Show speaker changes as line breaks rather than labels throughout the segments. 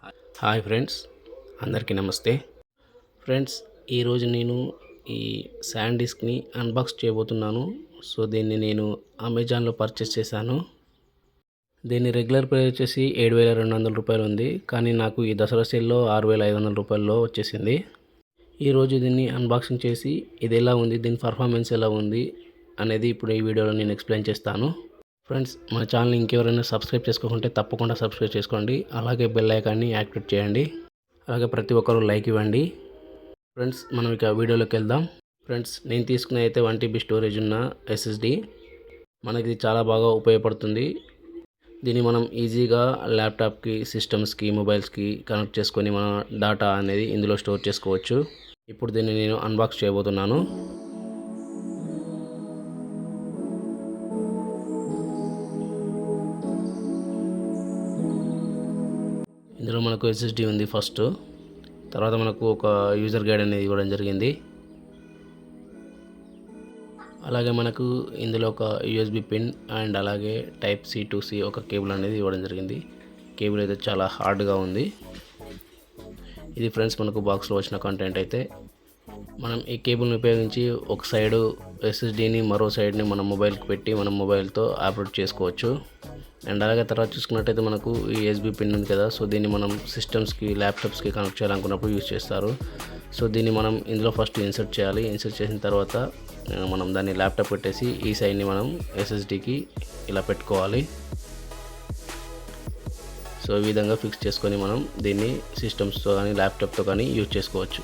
Hi friends, అందరికీ నమస్తే. Friends, ఈరోజు నేను ఈ SanDiskని అన్బాక్స్ చేయబోతున్నాను. సో దీన్ని నేను అమెజాన్లో పర్చేస్ చేశాను. దీని రెగ్యులర్ ప్రైస్ వచ్చేసి 7,200 రూపాయలు ఉంది. కానీ నాకు ఈ దసరా సేల్లో 6,500 రూపాయల్లో వచ్చేసింది. ఈరోజు దీన్ని అన్బాక్సింగ్ చేసి ఇది ఎలా ఉంది, దీని పర్ఫార్మెన్స్ ఎలా ఉంది అనేది ఇప్పుడు ఈ వీడియోలో నేను ఎక్స్ప్లెయిన్ చేస్తాను. ఫ్రెండ్స్, మన ఛానల్ ఇంకెవరైనా సబ్స్క్రైబ్ చేసుకోకుంటే తప్పకుండా సబ్స్క్రైబ్ చేసుకోండి. అలాగే బెల్ ఐకాన్ని యాక్టివేట్ చేయండి. అలాగే ప్రతి ఒక్కరూ లైక్ ఇవ్వండి. ఫ్రెండ్స్, మనం ఇక వీడియోలోకి వెళ్దాం. ఫ్రెండ్స్, నేను తీసుకునే అయితే 1 TB స్టోరేజ్ ఉన్న SSD. మనకి చాలా బాగా ఉపయోగపడుతుంది. దీన్ని మనం ఈజీగా ల్యాప్టాప్కి, సిస్టమ్స్కి, మొబైల్స్కి కనెక్ట్ చేసుకొని మన డేటా అనేది ఇందులో స్టోర్ చేసుకోవచ్చు. ఇప్పుడు దీన్ని నేను అన్బాక్స్ చేయబోతున్నాను. ఇందులో మనకు SSD ఉంది ఫస్ట్. తర్వాత మనకు ఒక యూజర్ గైడ్ అనేది ఇవ్వడం జరిగింది. అలాగే మనకు ఇందులో ఒక USB పిన్ అండ్ అలాగే Type-C to C ఒక కేబుల్ అనేది ఇవ్వడం జరిగింది. కేబుల్ అయితే చాలా హార్డ్గా ఉంది. ఇది ఫ్రెండ్స్ మనకు బాక్స్లో వచ్చిన కంటెంట్ అయితే. మనం ఈ కేబుల్ని ఉపయోగించి ఒక సైడు SSDని, మరో సైడ్ని మన మొబైల్కి పెట్టి మనం మొబైల్తో ఆపరేట్ చేసుకోవచ్చు. అండ్ అలాగే తర్వాత చూసుకున్నట్టయితే మనకు ఈ USB పిన్ ఉంది కదా, సో దీన్ని మనం సిస్టమ్స్కి, ల్యాప్టాప్స్కి కనెక్ట్ చేయాలనుకున్నప్పుడు యూజ్ చేస్తారు. సో దీన్ని మనం ఇందులో ఫస్ట్ ఇన్సర్ట్ చేయాలి. ఇన్సర్ట్ చేసిన తర్వాత మనం దాన్ని ల్యాప్టాప్ పెట్టేసి ఈ సైడ్ని మనం SSDకి ఇలా పెట్టుకోవాలి. సో ఈ విధంగా ఫిక్స్ చేసుకొని మనం దీన్ని సిస్టమ్స్తో కానీ ల్యాప్టాప్తో కానీ యూజ్ చేసుకోవచ్చు.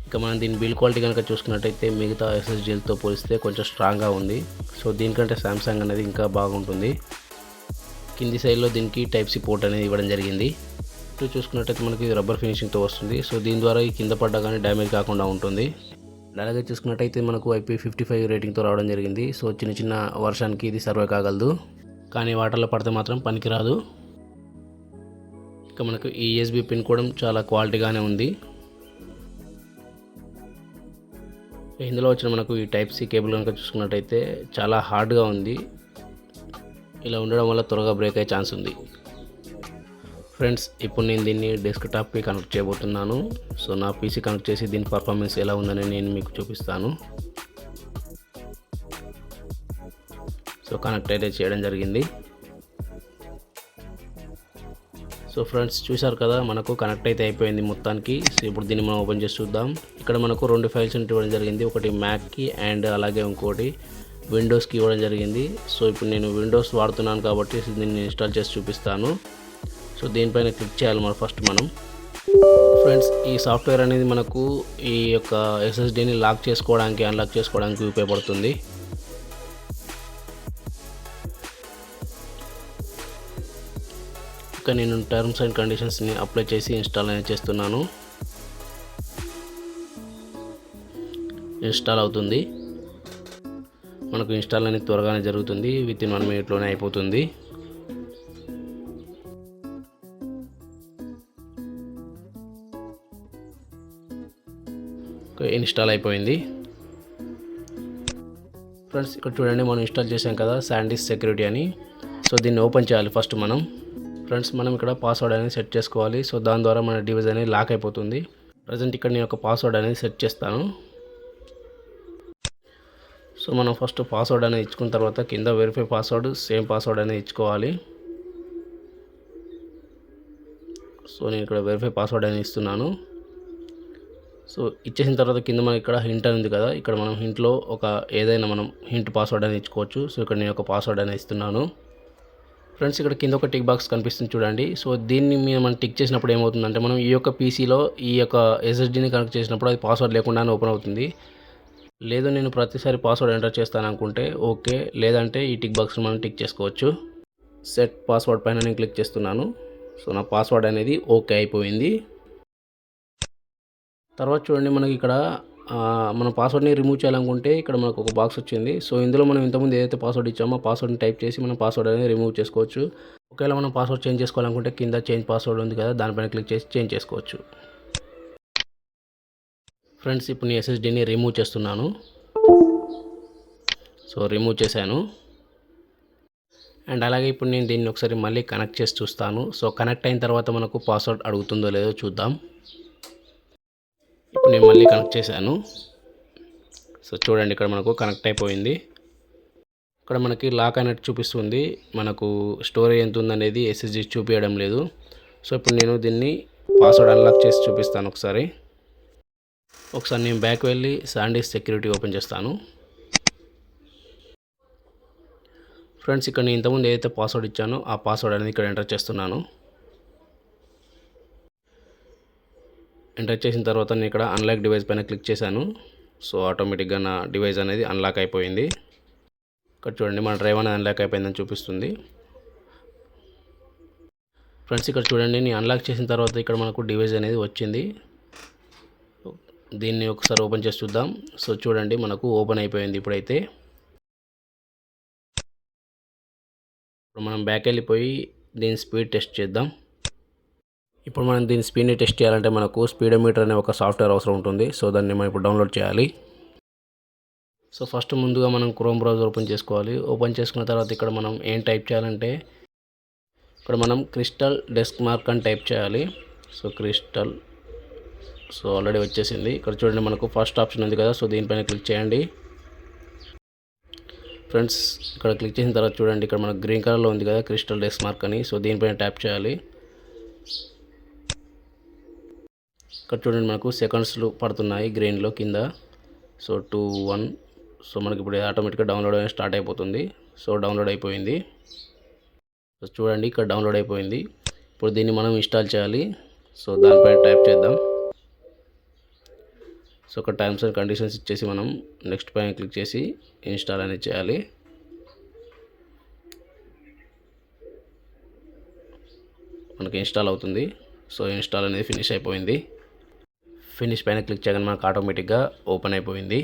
ఇక మనం దీని బిల్డ్ క్వాలిటీ కనుక చూసుకున్నట్టయితే మిగతా SSDలతో పోలిస్తే కొంచెం స్ట్రాంగ్గా ఉంది. సో దీనికంటే సామ్సంగ్ అనేది ఇంకా బాగుంటుంది. కింది సైడ్లో దీనికి Type-C పోర్ట్ అనేది ఇవ్వడం జరిగింది. ఇటు చూసుకున్నట్టయితే మనకి రబ్బర్ ఫినిషింగ్తో వస్తుంది. సో దీని ద్వారా ఈ కింద పడ్డా కానీ డ్యామేజ్ కాకుండా ఉంటుంది. అలాగే చూసుకున్నట్టయితే మనకు IP55 రేటింగ్తో రావడం జరిగింది. సో చిన్న చిన్న వర్షానికి ఇది సర్వే కాగలదు, కానీ వాటర్లో పడితే మాత్రం పనికిరాదు. ఇక మనకు ఈ USB పిన్ కూడా చాలా క్వాలిటీగానే ఉంది. ఇందులో వచ్చిన మనకు ఈ Type-C కేబుల్ కనుక చూసుకున్నట్టయితే చాలా హార్డ్గా ఉంది. ఇలా ఉండడం వల్ల త్వరగా బ్రేక్ అయ్యే ఛాన్స్ ఉంది. ఫ్రెండ్స్, ఇప్పుడు నేను దీన్ని డెస్క్టాప్కి కనెక్ట్ చేయబోతున్నాను. సో నా PC కనెక్ట్ చేసి దీని పర్ఫార్మెన్స్ ఎలా ఉందని నేను మీకు చూపిస్తాను. సో కనెక్ట్ అయితే చేయడం జరిగింది. సో ఫ్రెండ్స్, చూశారు కదా, మనకు కనెక్ట్ అయితే అయిపోయింది మొత్తానికి. సో ఇప్పుడు దీన్ని మనం ఓపెన్ చేసి చూద్దాం. ఇక్కడ మనకు 2 ఫైల్స్ ఇవ్వడం జరిగింది. ఒకటి మ్యాక్కి అండ్ అలాగే ఇంకోటి విండోస్కి ఇవ్వడం జరిగింది. సో ఇప్పుడు నేను విండోస్ వాడుతున్నాను కాబట్టి దీన్ని ఇన్స్టాల్ చేసి చూపిస్తాను. సో దీనిపైన క్లిక్ చేయాలి ఫస్ట్ మనం. ఫ్రెండ్స్, ఈ సాఫ్ట్వేర్ అనేది మనకు ఈ యొక్క SSDని లాక్ చేసుకోవడానికి, అన్లాక్ చేసుకోవడానికి ఉపయోగపడుతుంది. ఇక నేను టర్మ్స్ అండ్ కండిషన్స్ని అప్లై చేసి ఇన్స్టాల్ అనేది చేస్తున్నాను. ఇన్స్టాల్ అవుతుంది. మనకు ఇన్స్టాల్ అనేది త్వరగానే జరుగుతుంది. వితిన్ 1 minute అయిపోతుంది. ఇన్స్టాల్ అయిపోయింది. ఫ్రెండ్స్, ఇక్కడ చూడండి, మనం ఇన్స్టాల్ చేసాం కదా SanDisk సెక్యూరిటీ అని. సో దీన్ని ఓపెన్ చేయాలి ఫస్ట్ మనం. ఫ్రెండ్స్, మనం ఇక్కడ పాస్వర్డ్ అనేది సెట్ చేసుకోవాలి. సో దాని ద్వారా మన డివైస్ అనేది లాక్ అయిపోతుంది. ప్రజెంట్ ఇక్కడ నేను ఒక పాస్వర్డ్ అనేది సెట్ చేస్తాను. సో మనం ఫస్ట్ పాస్వర్డ్ అనేది ఇచ్చుకున్న తర్వాత కింద వెరిఫై పాస్వర్డ్, సేమ్ పాస్వర్డ్ అనేది ఇచ్చుకోవాలి. సో నేను ఇక్కడ వెరిఫై పాస్వర్డ్ అనేది ఇస్తున్నాను. సో ఇచ్చేసిన తర్వాత కింద మనకి ఇక్కడ హింట్ అని ఉంది కదా, ఇక్కడ మనం హింట్లో ఒక ఏదైనా మనం హింట్ పాస్వర్డ్ అనేది ఇచ్చుకోవచ్చు. సో ఇక్కడ నేను ఒక పాస్వర్డ్ అనేది ఇస్తున్నాను. ఫ్రెండ్స్, ఇక్కడ కింద ఒక టిక్ బాక్స్ కనిపిస్తుంది చూడండి. సో దీన్ని మనం టిక్ చేసినప్పుడు ఏమవుతుందంటే, మనం ఈ యొక్క PCలో ఈ యొక్క SSDని కనెక్ట్ చేసినప్పుడు అది పాస్వర్డ్ లేకుండానే ఓపెన్ అవుతుంది. లేదు నేను ప్రతిసారి పాస్వర్డ్ ఎంటర్ చేస్తాను అనుకుంటే ఓకే, లేదంటే ఈ టిక్ బాక్స్ని మనం టిక్ చేసుకోవచ్చు. సెట్ పాస్వర్డ్ పైన నేను క్లిక్ చేస్తున్నాను. సో నా పాస్వర్డ్ అనేది ఓకే అయిపోయింది. తర్వాత చూడండి, మనకి ఇక్కడ మన పాస్వర్డ్ని రిమూవ్ చేయాలనుకుంటే ఇక్కడ మనకు ఒక బాక్స్ వచ్చింది. సో ఇందులో మనం ఇంతకుముందు ఏదైతే పాస్వర్డ్ ఇచ్చామో ఆ పాస్వర్డ్ని టైప్ చేసి మనం పాస్వర్డ్ అనేది రిమూవ్ చేసుకోవచ్చు. ఒకవేళ మనం పాస్వర్డ్ చేంజ్ చేసుకోవాలనుకుంటే కింద చేంజ్ పాస్వర్డ్ ఉంది కదా, దానిపైన క్లిక్ చేసి చేంజ్ చేసుకోవచ్చు. ఫ్రెండ్స్, ఇప్పుడు నేను SSDని రిమూవ్ చేస్తున్నాను. సో రిమూవ్ చేశాను. అండ్ అలాగే ఇప్పుడు నేను దీన్ని ఒకసారి మళ్ళీ కనెక్ట్ చేసి చూస్తాను. సో కనెక్ట్ అయిన తర్వాత మనకు పాస్వర్డ్ అడుగుతుందో లేదో చూద్దాం. ఇప్పుడు నేను మళ్ళీ కనెక్ట్ చేశాను. సో చూడండి, ఇక్కడ మనకు కనెక్ట్ అయిపోయింది. ఇక్కడ మనకి లాక్ అయినట్టు చూపిస్తుంది. మనకు స్టోరేజ్ ఎంత ఉందనేది SSD చూపించడం లేదు. సో ఇప్పుడు నేను దీన్ని పాస్వర్డ్ అన్లాక్ చేసి చూపిస్తాను. ఒకసారి నేను బ్యాక్ వెళ్ళి SanDisk సెక్యూరిటీ ఓపెన్ చేస్తాను. ఫ్రెండ్స్, ఇక్కడ నేను ఇంతకుముందు ఏదైతే పాస్వర్డ్ ఇచ్చానో ఆ పాస్వర్డ్ అనేది ఇక్కడ ఎంటర్ చేస్తున్నాను. ఎంటర్ చేసిన తర్వాత నేను ఇక్కడ అన్లాక్ డివైస్ పైన క్లిక్ చేశాను. సో ఆటోమేటిక్గా నా డివైస్ అనేది అన్లాక్ అయిపోయింది. ఇక్కడ చూడండి, మన డ్రైవ్ అనేది అన్లాక్ అయిపోయిందని చూపిస్తుంది. ఫ్రెండ్స్, ఇక్కడ చూడండి, నేను అన్లాక్ చేసిన తర్వాత ఇక్కడ మనకు డివైస్ అనేది వచ్చింది. దీన్ని ఒకసారి ఓపెన్ చేసి చూద్దాం. సో చూడండి, మనకు ఓపెన్ అయిపోయింది. ఇప్పుడైతే ఇప్పుడు మనం బ్యాక్ వెళ్ళిపోయి దీని స్పీడ్ టెస్ట్ చేద్దాం. ఇప్పుడు మనం దీని స్పీడ్ని టెస్ట్ చేయాలంటే మనకు స్పీడోమీటర్ అనే ఒక సాఫ్ట్వేర్ అవసరం ఉంటుంది. సో దాన్ని మనం ఇప్పుడు డౌన్లోడ్ చేయాలి. సో ఫస్ట్ ముందుగా మనం క్రోమ్ బ్రౌజర్ ఓపెన్ చేసుకోవాలి. ఓపెన్ చేసుకున్న తర్వాత ఇక్కడ మనం ఏం టైప్ చేయాలంటే ఇక్కడ మనం క్రిస్టల్ డెస్క్ మార్క్ అని టైప్ చేయాలి. సో క్రిస్టల్, సో ఆల్రెడీ వచ్చేసింది. ఇక్కడ చూడండి, మనకు ఫస్ట్ ఆప్షన్ ఉంది కదా, సో దీనిపైన క్లిక్ చేయండి. ఫ్రెండ్స్, ఇక్కడ క్లిక్ చేసిన తర్వాత చూడండి, ఇక్కడ మనకు గ్రీన్ కలర్లో ఉంది కదా క్రిస్టల్ డెస్క్ మార్క్ అని. సో దీనిపైన ట్యాప్ చేయాలి. ఇక్కడ చూడండి, మనకు సెకండ్స్లు పడుతున్నాయి గ్రీన్లో కింద. సో 2, 1. సో మనకి ఇప్పుడు ఆటోమేటిక్గా డౌన్లోడ్ అనేది స్టార్ట్ అయిపోతుంది. సో డౌన్లోడ్ అయిపోయింది. సో చూడండి, ఇక్కడ డౌన్లోడ్ అయిపోయింది. ఇప్పుడు దీన్ని మనం ఇన్స్టాల్ చేయాలి. సో దానిపైన టైప్ చేద్దాం. సో ఒక టర్మ్స్ అండ్ కండిషన్స్ ఇచ్చేసి మనం నెక్స్ట్ పైన క్లిక్ చేసి ఇన్స్టాల్ అనేది చేయాలి. మనకి ఇన్స్టాల్ అవుతుంది. సో ఇన్స్టాల్ అనేది ఫినిష్ అయిపోయింది. ఫినిష్ పైన క్లిక్ చేయగానే మనకు ఆటోమేటిక్గా ఓపెన్ అయిపోయింది.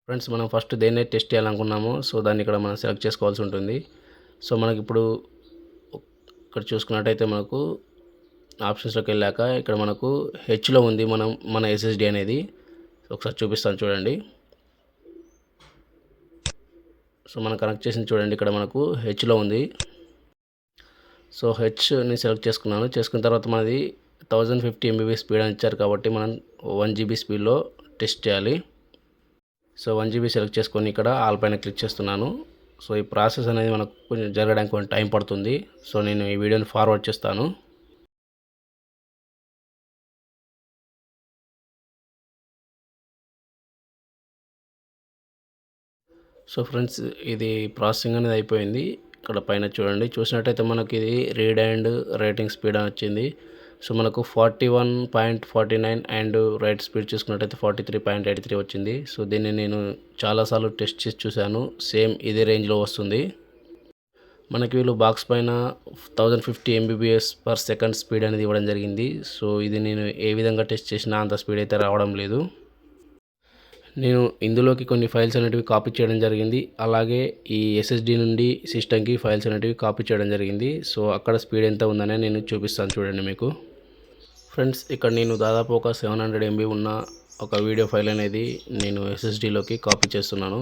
ఫ్రెండ్స్, మనం ఫస్ట్ దేన్ని టెస్ట్ చేయాలనుకున్నామో సో దాన్ని ఇక్కడ మనం సెలెక్ట్ చేసుకోవాల్సి ఉంటుంది. సో మనకి ఇప్పుడు ఇక్కడ చూసుకున్నట్టయితే మనకు ఆప్షన్స్లోకి వెళ్ళాక ఇక్కడ మనకు హెచ్లో ఉంది మన SSD అనేది. ఒకసారి చూపిస్తాను చూడండి. సో మనం కనెక్ట్ చేసింది చూడండి, ఇక్కడ మనకు హెచ్లో ఉంది. సో హెచ్ని సెలెక్ట్ చేసుకున్న తర్వాత మనది 1050 MB స్పీడ్ అని ఇచ్చారు కాబట్టి మనం 1 GB స్పీడ్లో టెస్ట్ చేయాలి. సో 1 GB సెలెక్ట్ చేసుకొని ఇక్కడ ఆల్ పైన క్లిక్ చేస్తున్నాను. సో ఈ ప్రాసెస్ అనేది మనకు కొంచెం జరగడానికి కొంచెం టైం పడుతుంది. సో నేను ఈ వీడియోని ఫార్వర్డ్ చేస్తాను. సో ఫ్రెండ్స్, ఇది ప్రాసెసింగ్ అనేది అయిపోయింది. ఇక్కడ పైన చూసినట్టయితే మనకి ఇది రీడ్ అండ్ రైటింగ్ స్పీడ్ అని వచ్చింది. సో మనకు 41.49 అండ్ రైట్ స్పీడ్ చూసుకున్నట్టయితే 43.83 వచ్చింది. సో దీన్ని నేను చాలాసార్లు టెస్ట్ చేసి చూశాను. సేమ్ ఇదే రేంజ్లో వస్తుంది. మనకి వీళ్ళు బాక్స్ పైన 1050 MB/s స్పీడ్ అనేది ఇవ్వడం జరిగింది. సో ఇది నేను ఏ విధంగా టెస్ట్ చేసినా అంత స్పీడ్ అయితే రావడం లేదు. నేను ఇందులోకి కొన్ని ఫైల్స్ అనేటివి కాపీ చేయడం జరిగింది. అలాగే ఈ SSD నుండి సిస్టమ్కి ఫైల్స్ అనేటివి కాపీ చేయడం జరిగింది. సో అక్కడ స్పీడ్ ఎంత ఉందనే నేను చూపిస్తాను చూడండి మీకు. ఫ్రెండ్స్, ఇక్కడ నేను దాదాపు ఒక 700 MB ఉన్న ఒక వీడియో ఫైల్ అనేది నేను SSDలోకి కాపీ చేస్తున్నాను.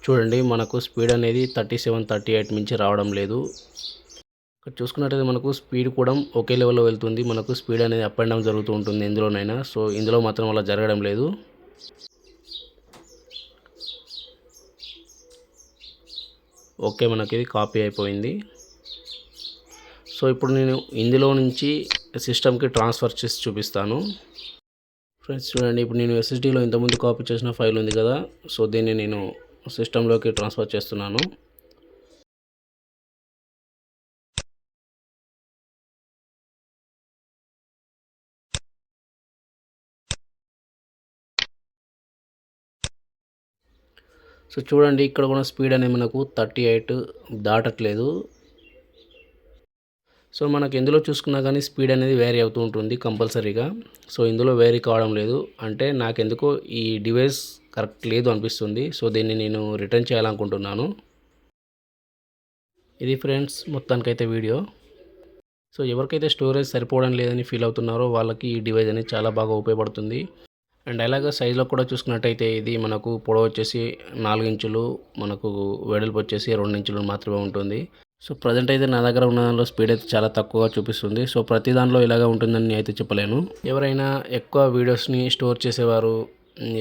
చూడండి, మనకు స్పీడ్ అనేది 37, 38 మించి రావడం లేదు. ఇక్కడ చూసుకున్నట్టయితే మనకు స్పీడ్ కూడా ఒకే లెవెల్లో వెళ్తుంది. మనకు స్పీడ్ అనేది అప్ అండ్ డౌన్ జరుగుతూ ఉంటుంది ఎందులోనైనా. సో ఇందులో మాత్రం అలా జరగడం లేదు. ఓకే, మనకి ఇది కాపీ అయిపోయింది. సో ఇప్పుడు నేను ఇందులో నుంచి సిస్టమ్కి ట్రాన్స్ఫర్ చేసి చూపిస్తాను. ఫ్రెండ్స్ చూడండి, ఇప్పుడు నేను SSDలో ఇంతకుముందు కాపీ చేసిన ఫైల్ ఉంది కదా, సో దీన్ని నేను సిస్టంలోకి ట్రాన్స్ఫర్ చేస్తున్నాను. సో చూడండి, ఇక్కడ కూడా స్పీడ్ అనేది మనకు 38 దాటట్లేదు. సో మనకు ఎందులో చూసుకున్నా కానీ స్పీడ్ అనేది వేరీ అవుతూ ఉంటుంది కంపల్సరీగా. సో ఇందులో వేరీ కావడం లేదు. అంటే నాకెందుకో ఈ డివైస్ కరెక్ట్ లేదు అనిపిస్తుంది. సో దీన్ని నేను రిటర్న్ చేయాలనుకుంటున్నాను. ఇది ఫ్రెండ్స్ మొత్తానికైతే వీడియో. సో ఎవరికైతే స్టోరేజ్ సరిపోవడం లేదని ఫీల్ అవుతున్నారో వాళ్ళకి ఈ డివైస్ అనేది చాలా బాగా ఉపయోగపడుతుంది. అండ్ అలాగే సైజులో కూడా చూసుకున్నట్టయితే ఇది మనకు పొడవు వచ్చేసి 4 ఇంచులు, మనకు వెడల్పు వచ్చేసి 2 ఇంచులు మాత్రమే ఉంటుంది. సో ప్రజెంట్ అయితే నా దగ్గర ఉన్న దానిలో స్పీడ్ అయితే చాలా తక్కువగా చూపిస్తుంది. సో ప్రతి దానిలో ఇలాగే ఉంటుందని నేను అయితే చెప్పలేను. ఎవరైనా ఎక్కువ వీడియోస్ని స్టోర్ చేసేవారు,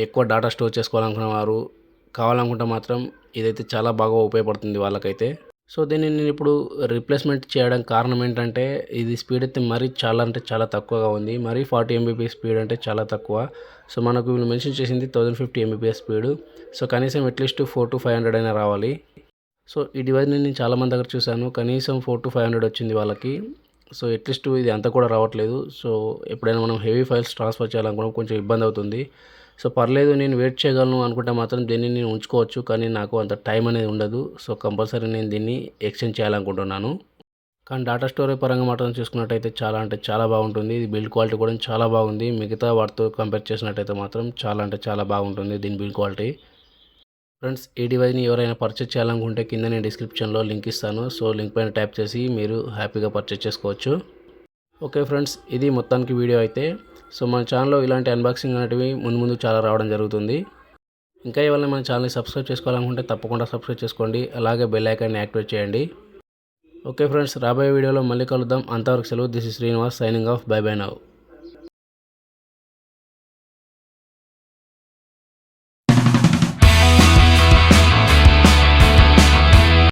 ఎక్కువ డేటా స్టోర్ చేసుకోవాలనుకునేవారు కావాలనుకుంటే మాత్రం ఇదైతే చాలా బాగా ఉపయోగపడుతుంది వాళ్ళకైతే. సో దీన్ని నేను ఇప్పుడు రీప్లేస్మెంట్ చేయడానికి కారణం ఏంటంటే, ఇది స్పీడ్ అయితే మరీ చాలా అంటే చాలా తక్కువగా ఉంది. మరీ 40 ఎంబీపీఎస్ స్పీడ్ అంటే చాలా తక్కువ. సో మనకు వీళ్ళు మెన్షన్ చేసింది 1050 ఎంబీపీఎస్ స్పీడు. సో కనీసం అట్లీస్ట్ 400-500 అయినా రావాలి. సో ఈ డివైస్ని నేను చాలామంది దగ్గర చూశాను, కనీసం 400-500 వచ్చింది వాళ్ళకి. సో అట్లీస్ట్ ఇది అంత కూడా రావట్లేదు. సో ఎప్పుడైనా మనం హెవీ ఫైల్స్ ట్రాన్స్ఫర్ చేయాలనుకున్నప్పుడు కొంచెం ఇబ్బంది అవుతుంది. సో పర్లేదు, నేను వెయిట్ చేయగలను అనుకుంటే మాత్రం దీన్ని నేను ఉంచుకోవచ్చు, కానీ నాకు అంత టైం అనేది ఉండదు. సో కంపల్సరీ నేను దీన్ని ఎక్స్చేంజ్ చేయాలనుకుంటున్నాను. కానీ డేటా స్టోరేజ్ పరంగా మాత్రం చూసుకున్నట్టయితే చాలా అంటే చాలా బాగుంటుంది. ఇది బిల్డ్ క్వాలిటీ కూడా చాలా బాగుంది. మిగతా వాటితో కంపేర్ చేసినట్టయితే మాత్రం చాలా అంటే చాలా బాగుంటుంది దీని బిల్డ్ క్వాలిటీ. ఫ్రెండ్స్, ఈ డివైస్ని ఎవరైనా పర్చేస్ చేయాలనుకుంటే కింద నేను డిస్క్రిప్షన్లో లింక్ ఇస్తాను. సో లింక్ పైన ట్యాప్ చేసి మీరు హ్యాపీగా పర్చేస్ చేసుకోవచ్చు. ఓకే ఫ్రెండ్స్, ఇది మొత్తానికి వీడియో అయితే. సో మన ఛానల్లో ఇలాంటి అన్బాక్సింగ్ అనేటివి ముందు చాలా రావడం జరుగుతుంది. ఇంకా ఎవరైనా మన ఛానల్ని సబ్స్క్రైబ్ చేసుకోవాలనుకుంటే తప్పకుండా సబ్స్క్రైబ్ చేసుకోండి. అలాగే బెల్ ఐకాన్ని యాక్టివేట్ చేయండి. ఓకే ఫ్రెండ్స్, రాబోయే వీడియోలో మళ్ళీ కలుద్దాం. అంతవరకు సెలవు. This is Srinivas signing off. By by now.